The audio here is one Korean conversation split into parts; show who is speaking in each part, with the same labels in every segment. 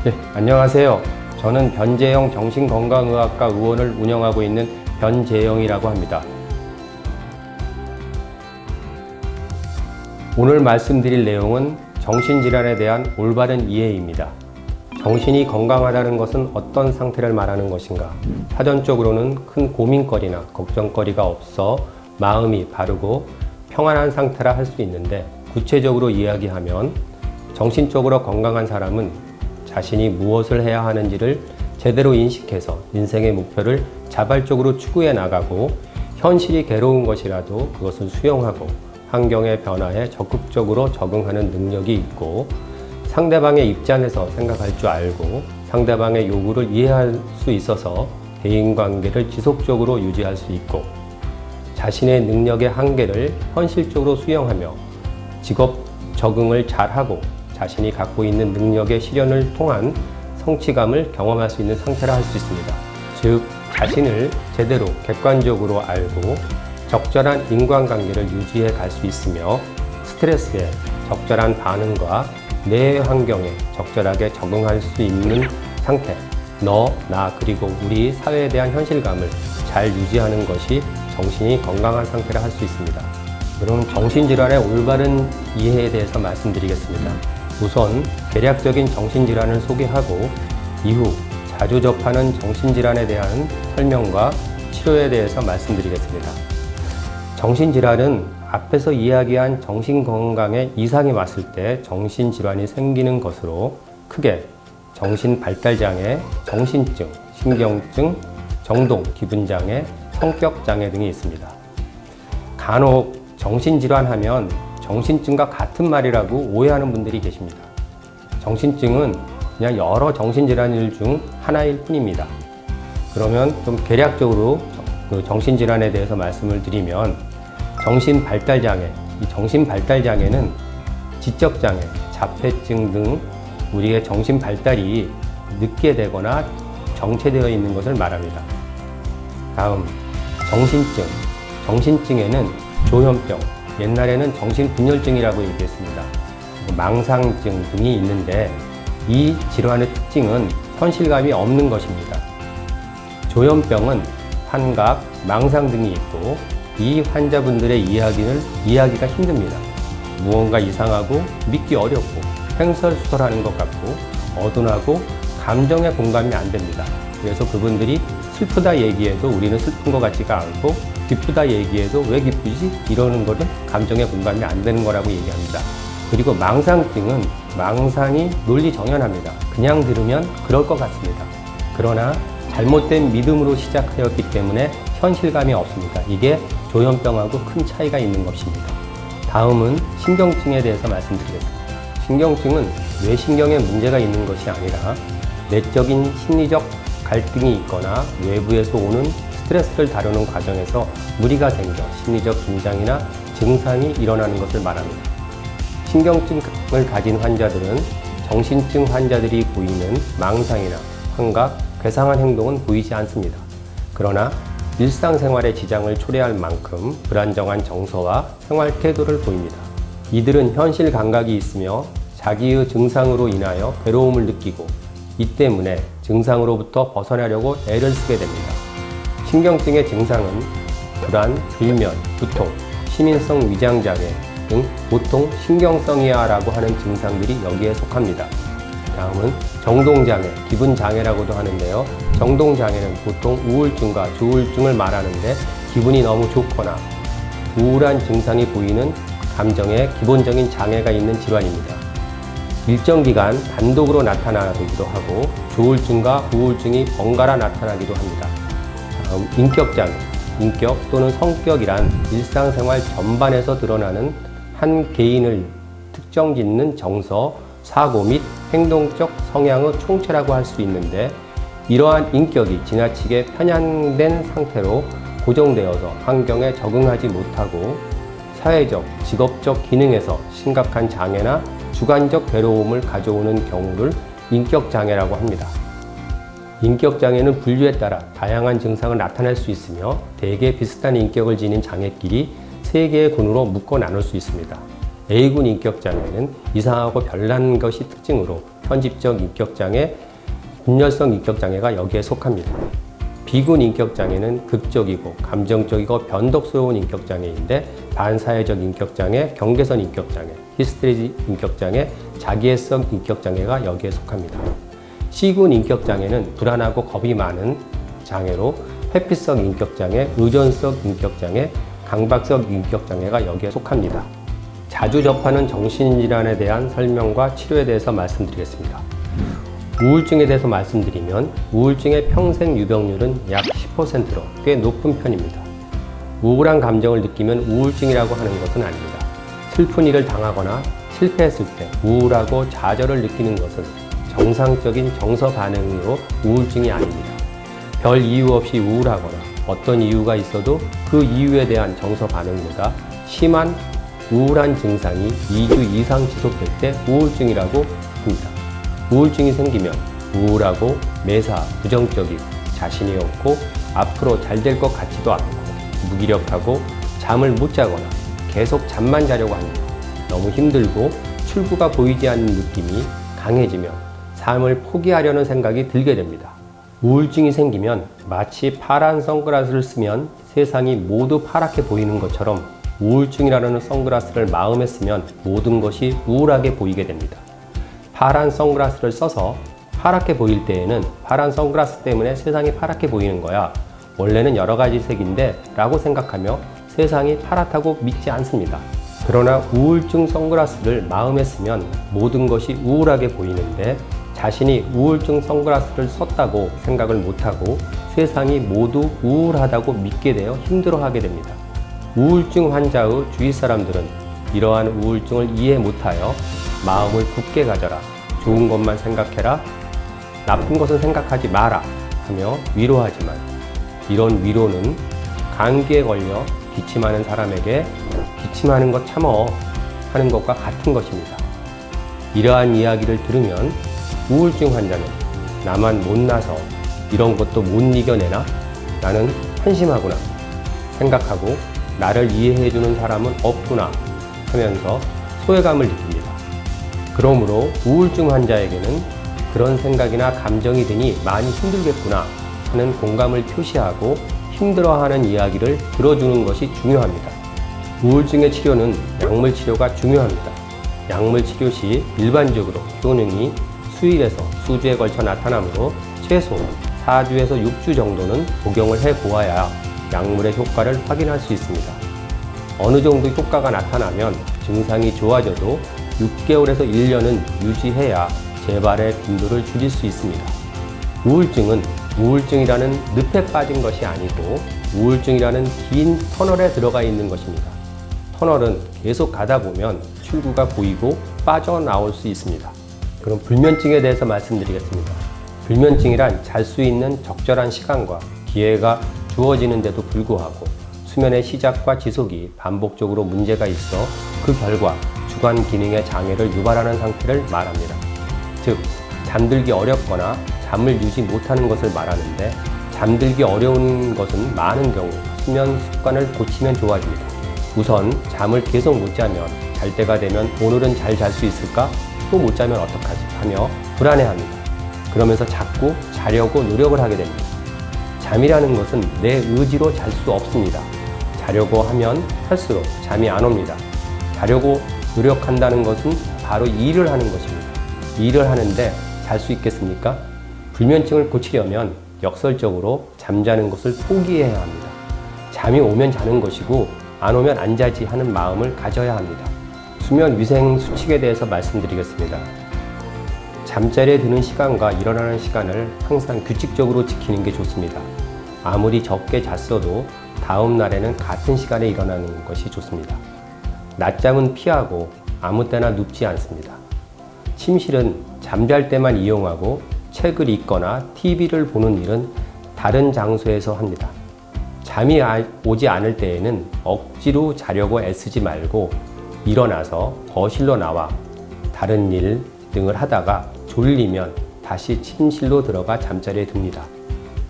Speaker 1: 네, 안녕하세요. 저는 변재영 정신건강의학과 의원을 운영하고 있는 변재영이라고 합니다. 오늘 말씀드릴 내용은 정신질환에 대한 올바른 이해입니다. 정신이 건강하다는 것은 어떤 상태를 말하는 것인가? 사전적으로는 큰 고민거리나 걱정거리가 없어 마음이 바르고 평안한 상태라 할 수 있는데, 구체적으로 이야기하면 정신적으로 건강한 사람은 자신이 무엇을 해야 하는지를 제대로 인식해서 인생의 목표를 자발적으로 추구해 나가고, 현실이 괴로운 것이라도 그것을 수용하고 환경의 변화에 적극적으로 적응하는 능력이 있고, 상대방의 입장에서 생각할 줄 알고 상대방의 요구를 이해할 수 있어서 대인관계를 지속적으로 유지할 수 있고, 자신의 능력의 한계를 현실적으로 수용하며 직업 적응을 잘하고 자신이 갖고 있는 능력의 실현을 통한 성취감을 경험할 수 있는 상태라 할 수 있습니다. 즉, 자신을 제대로 객관적으로 알고 적절한 인간관계를 유지해 갈 수 있으며, 스트레스에 적절한 반응과 내 환경에 적절하게 적응할 수 있는 상태, 너, 나, 그리고 우리 사회에 대한 현실감을 잘 유지하는 것이 정신이 건강한 상태라 할 수 있습니다. 그럼 정신질환의 올바른 이해에 대해서 말씀드리겠습니다. 우선 개략적인 정신질환을 소개하고 이후 자주 접하는 정신질환에 대한 설명과 치료에 대해서 말씀드리겠습니다. 정신질환은 앞에서 이야기한 정신건강에 이상이 왔을 때 정신질환이 생기는 것으로 크게 정신발달장애, 정신증, 신경증, 정동, 기분장애, 성격장애 등이 있습니다. 간혹 정신질환하면 정신증과 같은 말이라고 오해하는 분들이 계십니다. 정신증은 그냥 여러 정신질환일 중 하나일 뿐입니다. 그러면 좀 개략적으로 정신질환에 대해서 말씀을 드리면, 정신발달장애, 이 정신발달장애는 지적장애, 자폐증 등 우리의 정신발달이 늦게 되거나 정체되어 있는 것을 말합니다. 다음, 정신증. 정신증에는 조현병, 옛날에는 정신분열증이라고 얘기했습니다. 망상증 등이 있는데, 이 질환의 특징은 현실감이 없는 것입니다. 조현병은 환각, 망상 등이 있고, 이 환자분들의 이해하기가 힘듭니다. 무언가 이상하고 믿기 어렵고 횡설수설하는 것 같고 어둔하고 감정에 공감이 안 됩니다. 그래서 그분들이 슬프다 얘기해도 우리는 슬픈 것 같지가 않고, 기쁘다 얘기해도 왜 기쁘지? 이러는 거는 감정에 공감이 안 되는 거라고 얘기합니다. 그리고 망상증은 망상이 논리정연합니다. 그냥 들으면 그럴 것 같습니다. 그러나 잘못된 믿음으로 시작하였기 때문에 현실감이 없습니다. 이게 조현병하고 큰 차이가 있는 것입니다. 다음은 신경증에 대해서 말씀드리겠습니다. 신경증은 뇌신경에 문제가 있는 것이 아니라 내적인 심리적 갈등이 있거나 외부에서 오는 스트레스를 다루는 과정에서 무리가 생겨 심리적 긴장이나 증상이 일어나는 것을 말합니다. 신경증을 가진 환자들은 정신증 환자들이 보이는 망상이나 환각, 괴상한 행동은 보이지 않습니다. 그러나 일상생활에 지장을 초래할 만큼 불안정한 정서와 생활 태도를 보입니다. 이들은 현실 감각이 있으며 자기의 증상으로 인하여 괴로움을 느끼고, 이 때문에 증상으로부터 벗어나려고 애를 쓰게 됩니다. 신경증의 증상은 불안, 불면, 두통, 시민성 위장장애 등 보통 신경성이야라고 하는 증상들이 여기에 속합니다. 다음은 정동장애, 기분장애라고도 하는데요. 정동장애는 보통 우울증과 조울증을 말하는데, 기분이 너무 좋거나 우울한 증상이 보이는 감정에 기본적인 장애가 있는 질환입니다. 일정 기간 단독으로 나타나기도 하고 조울증과 우울증이 번갈아 나타나기도 합니다. 다음, 인격장애. 인격 또는 성격이란 일상생활 전반에서 드러나는 한 개인을 특정짓는 정서, 사고 및 행동적 성향의 총체라고 할 수 있는데, 이러한 인격이 지나치게 편향된 상태로 고정되어서 환경에 적응하지 못하고 사회적, 직업적 기능에서 심각한 장애나 주관적 괴로움을 가져오는 경우를 인격장애라고 합니다. 인격장애는 분류에 따라 다양한 증상을 나타낼 수 있으며, 대개 비슷한 인격을 지닌 장애끼리 3개의 군으로 묶어 나눌 수 있습니다. A군 인격장애는 이상하고 별난 것이 특징으로 편집적 인격장애, 분열성 인격장애가 여기에 속합니다. 비군 인격장애는 극적이고 감정적이고 변덕스러운 인격장애인데 반사회적 인격장애, 경계선 인격장애, 히스테리 인격장애, 자기애성 인격장애가 여기에 속합니다. C군 인격장애는 불안하고 겁이 많은 장애로 회피성 인격장애, 의존성 인격장애, 강박성 인격장애가 여기에 속합니다. 자주 접하는 정신질환에 대한 설명과 치료에 대해서 말씀드리겠습니다. 우울증에 대해서 말씀드리면 우울증의 평생 유병률은 약 10%로 꽤 높은 편입니다. 우울한 감정을 느끼면 우울증이라고 하는 것은 아닙니다. 슬픈 일을 당하거나 실패했을 때 우울하고 좌절을 느끼는 것은 정상적인 정서 반응으로 우울증이 아닙니다. 별 이유 없이 우울하거나 어떤 이유가 있어도 그 이유에 대한 정서 반응보다 심한 우울한 증상이 2주 이상 지속될 때 우울증이라고 합니다. 우울증이 생기면 우울하고 매사 부정적이고 자신이 없고 앞으로 잘 될 것 같지도 않고 무기력하고 잠을 못 자거나 계속 잠만 자려고 합니다. 너무 힘들고 출구가 보이지 않는 느낌이 강해지면 삶을 포기하려는 생각이 들게 됩니다. 우울증이 생기면 마치 파란 선글라스를 쓰면 세상이 모두 파랗게 보이는 것처럼 우울증이라는 선글라스를 마음에 쓰면 모든 것이 우울하게 보이게 됩니다. 파란 선글라스를 써서 파랗게 보일 때에는 파란 선글라스 때문에 세상이 파랗게 보이는 거야. 원래는 여러 가지 색인데 라고 생각하며 세상이 파랗다고 믿지 않습니다. 그러나 우울증 선글라스를 마음에 쓰면 모든 것이 우울하게 보이는데 자신이 우울증 선글라스를 썼다고 생각을 못하고 세상이 모두 우울하다고 믿게 되어 힘들어하게 됩니다. 우울증 환자의 주위 사람들은 이러한 우울증을 이해 못하여 마음을 굳게 가져라, 좋은 것만 생각해라, 나쁜 것은 생각하지 마라 하며 위로하지만 이런 위로는 감기에 걸려 기침하는 사람에게 기침하는 것 참어 하는 것과 같은 것입니다. 이러한 이야기를 들으면 우울증 환자는 나만 못나서 이런 것도 못 이겨내나? 나는 한심하구나 생각하고 나를 이해해주는 사람은 없구나 하면서 소외감을 느낍니다. 그러므로 우울증 환자에게는 그런 생각이나 감정이 드니 많이 힘들겠구나 하는 공감을 표시하고 힘들어하는 이야기를 들어주는 것이 중요합니다. 우울증의 치료는 약물 치료가 중요합니다. 약물 치료 시 일반적으로 효능이 수일에서 수주에 걸쳐 나타나므로 최소 4주에서 6주 정도는 복용을 해보아야 약물의 효과를 확인할 수 있습니다. 어느 정도 효과가 나타나면 증상이 좋아져도 6개월에서 1년은 유지해야 재발의 빈도를 줄일 수 있습니다. 우울증은 우울증이라는 늪에 빠진 것이 아니고 우울증이라는 긴 터널에 들어가 있는 것입니다. 터널은 계속 가다 보면 출구가 보이고 빠져나올 수 있습니다. 그럼 불면증에 대해서 말씀드리겠습니다. 불면증이란 잘 수 있는 적절한 시간과 기회가 주어지는데도 불구하고 수면의 시작과 지속이 반복적으로 문제가 있어 그 결과 주관 기능의 장애를 유발하는 상태를 말합니다. 즉, 잠들기 어렵거나 잠을 유지 못하는 것을 말하는데 잠들기 어려운 것은 많은 경우 수면 습관을 고치면 좋아집니다. 우선 잠을 계속 못 자면 잘 때가 되면 오늘은 잘 잘 수 있을까? 또 못 자면 어떡하지? 하며 불안해합니다. 그러면서 자꾸 자려고 노력을 하게 됩니다. 잠이라는 것은 내 의지로 잘 수 없습니다. 자려고 하면 할수록 잠이 안 옵니다. 자려고 노력한다는 것은 바로 일을 하는 것입니다. 일을 하는데 잘 수 있겠습니까? 불면증을 고치려면 역설적으로 잠자는 것을 포기해야 합니다. 잠이 오면 자는 것이고 안 오면 안 자지 하는 마음을 가져야 합니다. 수면 위생 수칙에 대해서 말씀드리겠습니다. 잠자리에 드는 시간과 일어나는 시간을 항상 규칙적으로 지키는 게 좋습니다. 아무리 적게 잤어도 다음 날에는 같은 시간에 일어나는 것이 좋습니다. 낮잠은 피하고 아무 때나 눕지 않습니다. 침실은 잠잘 때만 이용하고 책을 읽거나 TV를 보는 일은 다른 장소에서 합니다. 잠이 오지 않을 때에는 억지로 자려고 애쓰지 말고 일어나서 거실로 나와 다른 일 등을 하다가 졸리면 다시 침실로 들어가 잠자리에 듭니다.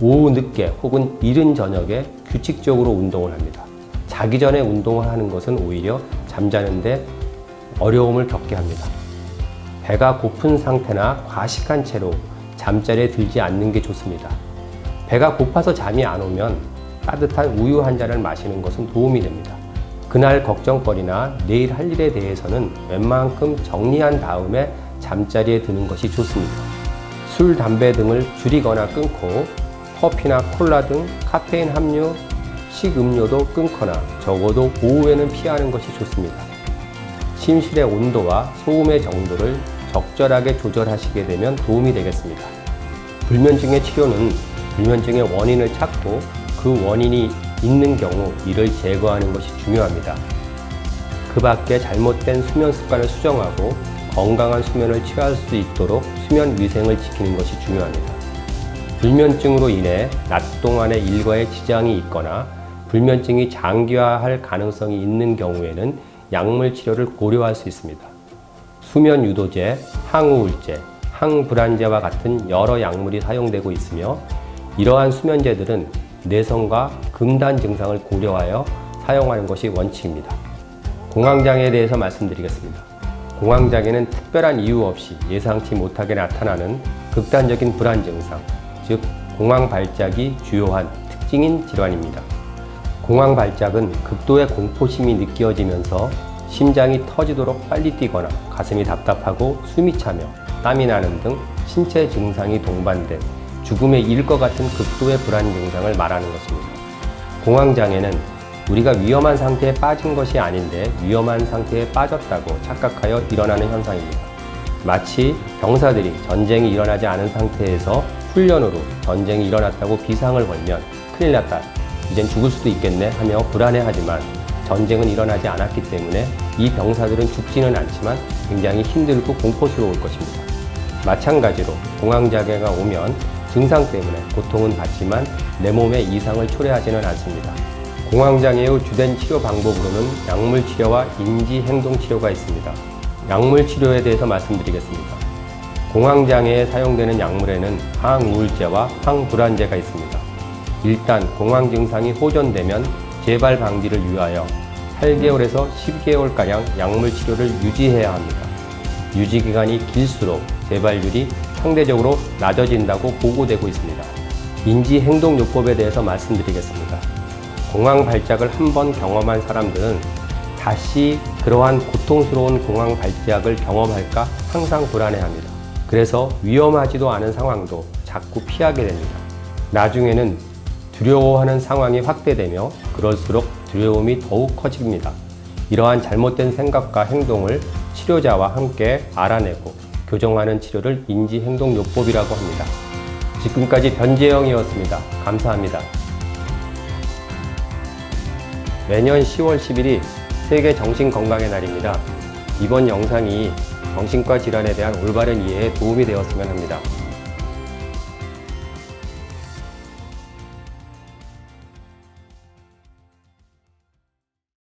Speaker 1: 오후 늦게 혹은 이른 저녁에 규칙적으로 운동을 합니다. 자기 전에 운동을 하는 것은 오히려 잠자는데 어려움을 겪게 합니다. 배가 고픈 상태나 과식한 채로 잠자리에 들지 않는 게 좋습니다. 배가 고파서 잠이 안 오면 따뜻한 우유 한 잔을 마시는 것은 도움이 됩니다. 그날 걱정거리나 내일 할 일에 대해서는 웬만큼 정리한 다음에 잠자리에 드는 것이 좋습니다. 술, 담배 등을 줄이거나 끊고 커피나 콜라 등 카페인 함유, 식음료도 끊거나 적어도 오후에는 피하는 것이 좋습니다. 침실의 온도와 소음의 정도를 적절하게 조절하시게 되면 도움이 되겠습니다. 불면증의 치료는 불면증의 원인을 찾고 그 원인이 있는 경우 이를 제거하는 것이 중요합니다. 그 밖에 잘못된 수면 습관을 수정하고 건강한 수면을 취할 수 있도록 수면 위생을 지키는 것이 중요합니다. 불면증으로 인해 낮 동안의 일과에 지장이 있거나 불면증이 장기화할 가능성이 있는 경우에는 약물 치료를 고려할 수 있습니다. 수면 유도제, 항우울제, 항불안제와 같은 여러 약물이 사용되고 있으며 이러한 수면제들은 내성과 금단 증상을 고려하여 사용하는 것이 원칙입니다. 공황장애에 대해서 말씀드리겠습니다. 공황장애는 특별한 이유 없이 예상치 못하게 나타나는 극단적인 불안 증상, 즉 공황 발작이 주요한 특징인 질환입니다. 공황 발작은 극도의 공포심이 느껴지면서 심장이 터지도록 빨리 뛰거나 가슴이 답답하고 숨이 차며 땀이 나는 등 신체 증상이 동반된 죽음에 이를 것 같은 극도의 불안 증상을 말하는 것입니다. 공황장애는 우리가 위험한 상태에 빠진 것이 아닌데 위험한 상태에 빠졌다고 착각하여 일어나는 현상입니다. 마치 병사들이 전쟁이 일어나지 않은 상태에서 훈련으로 전쟁이 일어났다고 비상을 걸면 큰일 났다, 이젠 죽을 수도 있겠네 하며 불안해하지만 전쟁은 일어나지 않았기 때문에 이 병사들은 죽지는 않지만 굉장히 힘들고 공포스러울 것입니다. 마찬가지로 공황장애가 오면 증상 때문에 고통은 받지만 내 몸에 이상을 초래하지는 않습니다. 공황장애의 주된 치료 방법으로는 약물 치료와 인지행동 치료가 있습니다. 약물 치료에 대해서 말씀드리겠습니다. 공황장애에 사용되는 약물에는 항우울제와 항불안제가 있습니다. 일단 공황 증상이 호전되면 재발 방지를 위하여 8개월에서 10개월가량 약물 치료를 유지해야 합니다. 유지 기간이 길수록 재발률이 상대적으로 낮아진다고 보고되고 있습니다. 인지행동요법에 대해서 말씀드리겠습니다. 공황 발작을 한 번 경험한 사람들은 다시 그러한 고통스러운 공황 발작을 경험할까 항상 불안해합니다. 그래서 위험하지도 않은 상황도 자꾸 피하게 됩니다. 나중에는 두려워하는 상황이 확대되며 그럴수록 두려움이 더욱 커집니다. 이러한 잘못된 생각과 행동을 치료자와 함께 알아내고 교정하는 치료를 인지행동요법이라고 합니다. 지금까지 변재영이었습니다. 감사합니다. 매년 10월 10일이 세계 정신건강의 날입니다. 이번 영상이 정신과 질환에 대한 올바른 이해에 도움이 되었으면 합니다.